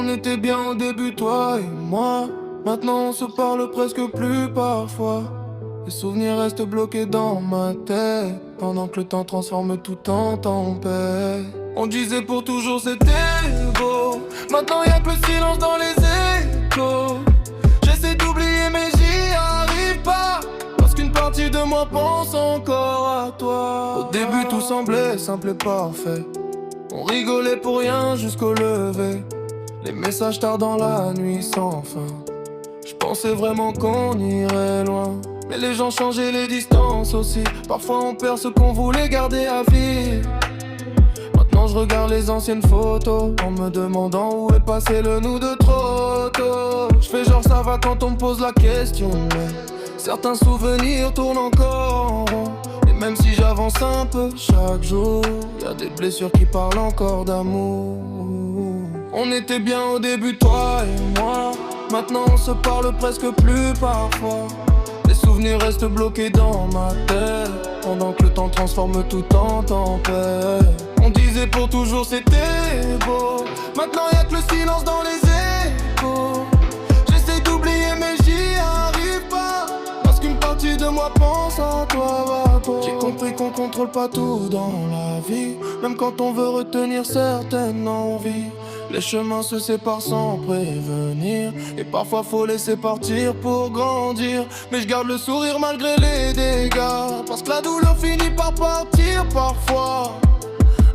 On était bien au début, toi et moi. Maintenant on se parle presque plus parfois. Les souvenirs restent bloqués dans ma tête, pendant que le temps transforme tout en tempête. On disait pour toujours c'était beau. Maintenant y'a que le silence dans les échos. J'essaie d'oublier mais j'y arrive pas, parce qu'une partie de moi pense encore à toi. Au début tout semblait simple et parfait. On rigolait pour rien jusqu'au lever. Les messages tard dans la nuit sans fin. Je pensais vraiment qu'on irait loin, mais les gens changeaient, les distances aussi. Parfois on perd ce qu'on voulait garder à vie. Maintenant je regarde les anciennes photos, en me demandant où est passé le nous de trop tôt. Je fais genre ça va quand on me pose la question, mais certains souvenirs tournent encore en rond. Et même si j'avance un peu chaque jour, y'a des blessures qui parlent encore d'amour. On était bien au début, toi et moi. Maintenant on se parle presque plus parfois. Les souvenirs restent bloqués dans ma tête, pendant que le temps transforme tout en tempête. On disait pour toujours c'était beau. Maintenant y'a que le silence dans les échos. J'essaie d'oublier mais j'y arrive pas, parce qu'une partie de moi pense à toi. J'ai compris qu'on contrôle pas tout dans la vie, même quand on veut retenir certaines envies. Les chemins se séparent sans prévenir, et parfois faut laisser partir pour grandir. Mais je garde le sourire malgré les dégâts, parce que la douleur finit par partir parfois.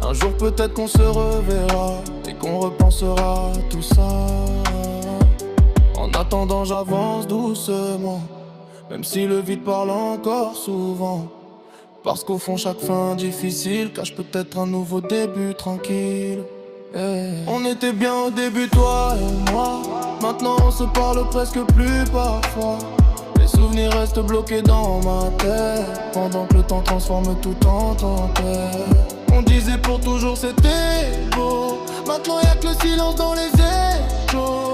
Un jour peut-être qu'on se reverra, et qu'on repensera tout ça. En attendant j'avance doucement, même si le vide parle encore souvent. Parce qu'au fond chaque fin difficile cache peut-être un nouveau début tranquille. On était bien au début, toi et moi. Maintenant on se parle presque plus parfois. Les souvenirs restent bloqués dans ma tête, pendant que le temps transforme tout en tempête. On disait pour toujours c'était beau. Maintenant y'a que le silence dans les échos.